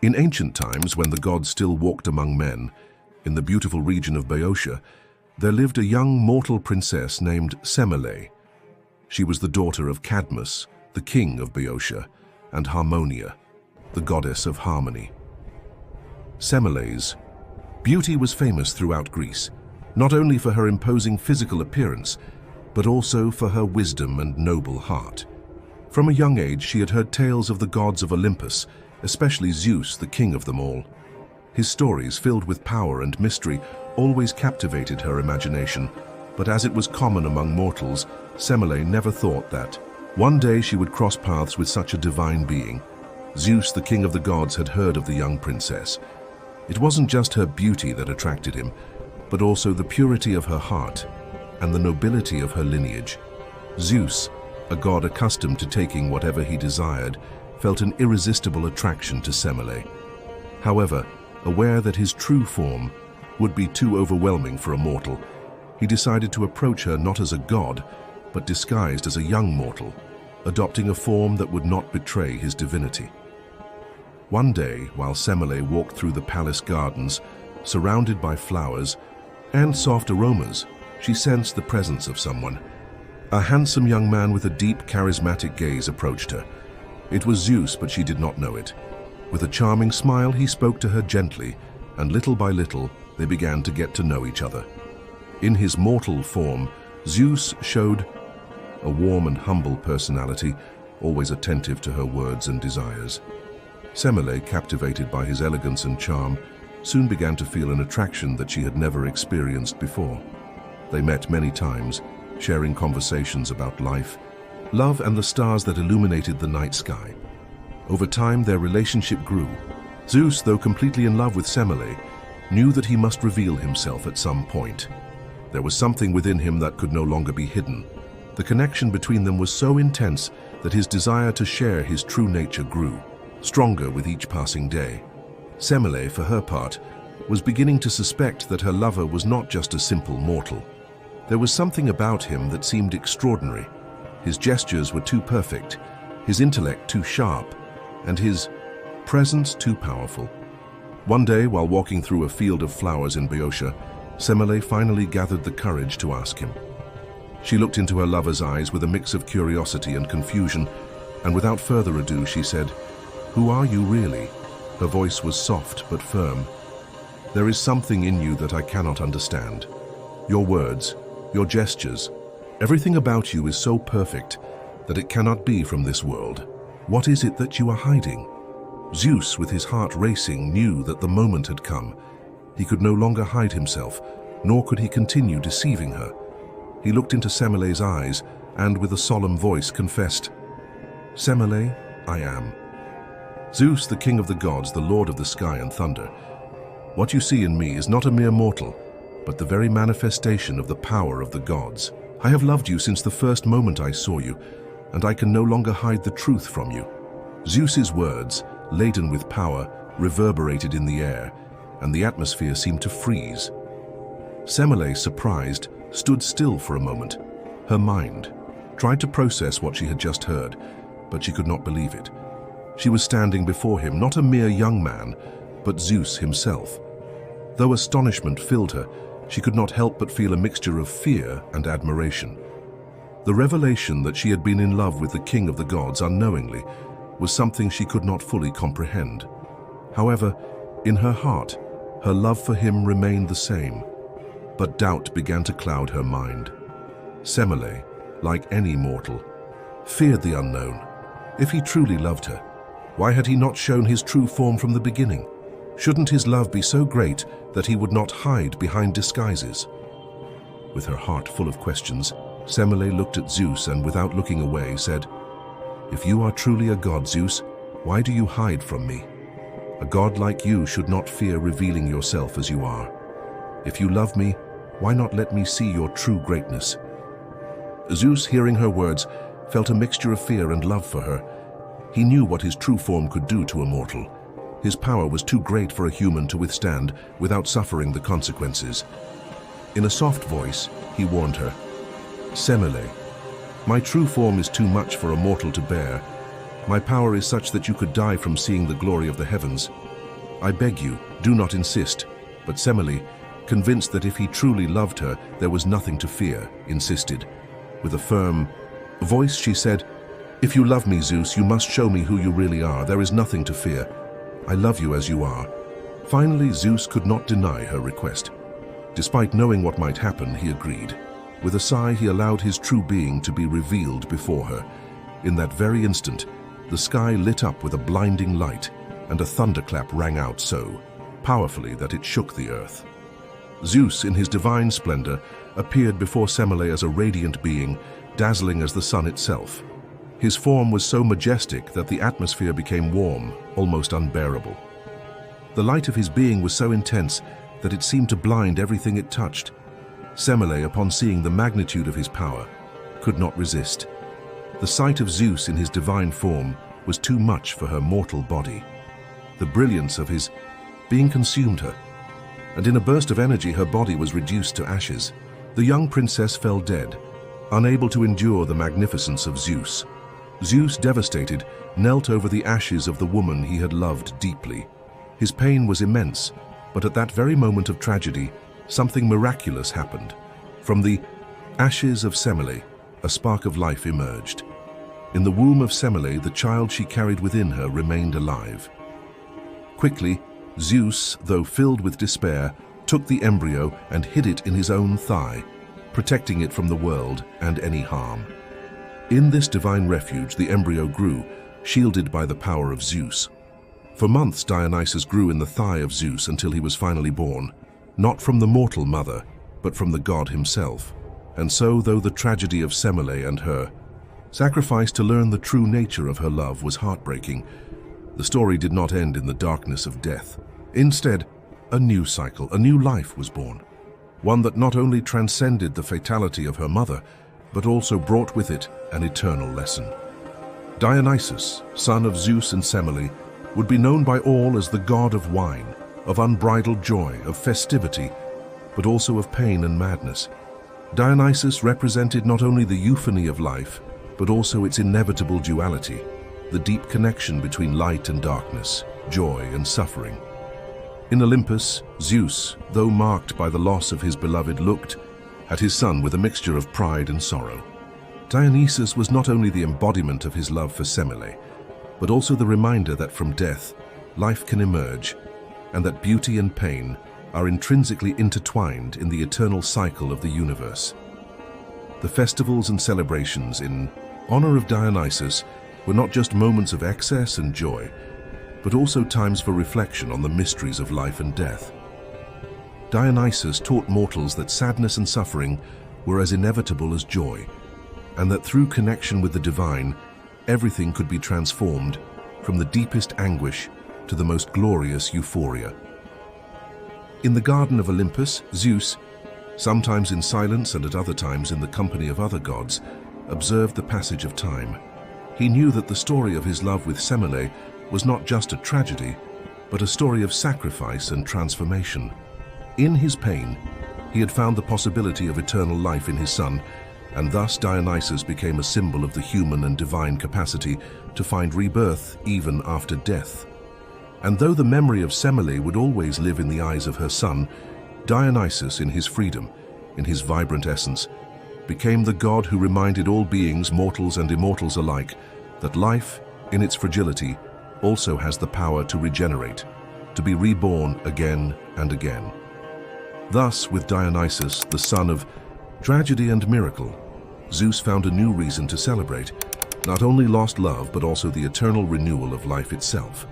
In ancient times, when the gods still walked among men, in the beautiful region of Boeotia, there lived a young mortal princess named Semele. She was the daughter of Cadmus, the king of Boeotia, and Harmonia, the goddess of harmony. Semele's beauty was famous throughout Greece, not only for her imposing physical appearance, but also for her wisdom and noble heart. From a young age, she had heard tales of the gods of Olympus, especially Zeus, the king of them all. His stories, filled with power and mystery, always captivated her imagination, but as it was common among mortals, Semele never thought that one day she would cross paths with such a divine being. Zeus, the king of the gods, had heard of the young princess. It wasn't just her beauty that attracted him, but also the purity of her heart and the nobility of her lineage. Zeus, a god accustomed to taking whatever he desired, felt an irresistible attraction to Semele. However, aware that his true form would be too overwhelming for a mortal, he decided to approach her not as a god, but disguised as a young mortal, adopting a form that would not betray his divinity. One day, while Semele walked through the palace gardens, surrounded by flowers and soft aromas, she sensed the presence of someone. A handsome young man with a deep, charismatic gaze approached her. It was Zeus, but she did not know it. With a charming smile, he spoke to her gently, and little by little, they began to get to know each other. In his mortal form, Zeus showed a warm and humble personality, always attentive to her words and desires. Semele, captivated by his elegance and charm, soon began to feel an attraction that she had never experienced before. They met many times, sharing conversations about life, love, and the stars that illuminated the night sky. Over time, their relationship grew. Zeus, though completely in love with Semele, knew that he must reveal himself at some point. There was something within him that could no longer be hidden. The connection between them was so intense that his desire to share his true nature grew, stronger with each passing day. Semele, for her part, was beginning to suspect that her lover was not just a simple mortal. There was something about him that seemed extraordinary. His gestures were too perfect, his intellect too sharp, and his presence too powerful. One day, while walking through a field of flowers in Boeotia, Semele finally gathered the courage to ask him. She looked into her lover's eyes with a mix of curiosity and confusion, and without further ado, she said, "Who are you really?" Her voice was soft but firm. "There is something in you that I cannot understand. Your words, your gestures, everything about you is so perfect that it cannot be from this world. What is it that you are hiding?" Zeus, with his heart racing, knew that the moment had come. He could no longer hide himself, nor could he continue deceiving her. He looked into Semele's eyes and, with a solemn voice, confessed, "Semele, I am. Zeus, the king of the gods, the lord of the sky and thunder. What you see in me is not a mere mortal, but the very manifestation of the power of the gods. I have loved you since the first moment I saw you, and I can no longer hide the truth from you." Zeus's words, laden with power, reverberated in the air, and the atmosphere seemed to freeze. Semele, surprised, stood still for a moment. Her mind tried to process what she had just heard, but she could not believe it. She was standing before him, not a mere young man, but Zeus himself. Though astonishment filled her, she could not help but feel a mixture of fear and admiration. The revelation that she had been in love with the king of the gods unknowingly was something she could not fully comprehend. However, in her heart, her love for him remained the same, but doubt began to cloud her mind. Semele, like any mortal, feared the unknown. If he truly loved her, why had he not shown his true form from the beginning? Shouldn't his love be so great that he would not hide behind disguises? With her heart full of questions, Semele looked at Zeus and, without looking away, said, "If you are truly a god, Zeus, why do you hide from me? A god like you should not fear revealing yourself as you are. If you love me, why not let me see your true greatness?" Zeus, hearing her words, felt a mixture of fear and love for her. He knew what his true form could do to a mortal. His power was too great for a human to withstand without suffering the consequences. In a soft voice, he warned her, "Semele, my true form is too much for a mortal to bear. My power is such that you could die from seeing the glory of the heavens. "I beg you, do not insist." But Semele, convinced that if he truly loved her, there was nothing to fear, insisted. With a firm voice, she said, "If you love me, Zeus, you must show me who you really are. There is nothing to fear. I love you as you are." Finally, Zeus could not deny her request. Despite knowing what might happen, he agreed. With a sigh, he allowed his true being to be revealed before her. In that very instant, the sky lit up with a blinding light, and a thunderclap rang out so powerfully that it shook the earth. Zeus, in his divine splendor, appeared before Semele as a radiant being, dazzling as the sun itself. His form was so majestic that the atmosphere became warm, almost unbearable. The light of his being was so intense that it seemed to blind everything it touched. Semele, upon seeing the magnitude of his power, could not resist. The sight of Zeus in his divine form was too much for her mortal body. The brilliance of his being consumed her, and in a burst of energy her body was reduced to ashes. The young princess fell dead, unable to endure the magnificence of Zeus. Zeus, devastated, knelt over the ashes of the woman he had loved deeply. His pain was immense, but at that very moment of tragedy, something miraculous happened. From the ashes of Semele, a spark of life emerged. In the womb of Semele, the child she carried within her remained alive. Quickly, Zeus, though filled with despair, took the embryo and hid it in his own thigh, protecting it from the world and any harm. In this divine refuge, the embryo grew, shielded by the power of Zeus. For months, Dionysus grew in the thigh of Zeus until he was finally born, not from the mortal mother, but from the god himself. And so, though the tragedy of Semele and her sacrifice to learn the true nature of her love was heartbreaking, the story did not end in the darkness of death. Instead, a new cycle, a new life was born, one that not only transcended the fatality of her mother, but also brought with it an eternal lesson. Dionysus, son of Zeus and Semele, would be known by all as the god of wine, of unbridled joy, of festivity, but also of pain and madness. Dionysus represented not only the euphony of life, but also its inevitable duality, the deep connection between light and darkness, joy and suffering. In Olympus, Zeus, though marked by the loss of his beloved, looked at his son with a mixture of pride and sorrow. Dionysus was not only the embodiment of his love for Semele, but also the reminder that from death, life can emerge, and that beauty and pain are intrinsically intertwined in the eternal cycle of the universe. The festivals and celebrations in honor of Dionysus were not just moments of excess and joy, but also times for reflection on the mysteries of life and death. Dionysus taught mortals that sadness and suffering were as inevitable as joy, and that through connection with the divine, everything could be transformed from the deepest anguish to the most glorious euphoria. In the Garden of Olympus, Zeus, sometimes in silence and at other times in the company of other gods, observed the passage of time. He knew that the story of his love with Semele was not just a tragedy, but a story of sacrifice and transformation. In his pain, he had found the possibility of eternal life in his son, and thus Dionysus became a symbol of the human and divine capacity to find rebirth even after death. And though the memory of Semele would always live in the eyes of her son, Dionysus, in his freedom, in his vibrant essence, became the god who reminded all beings, mortals and immortals alike, that life, in its fragility, also has the power to regenerate, to be reborn again and again. Thus, with Dionysus, the son of tragedy and miracle, Zeus found a new reason to celebrate, not only lost love, but also the eternal renewal of life itself.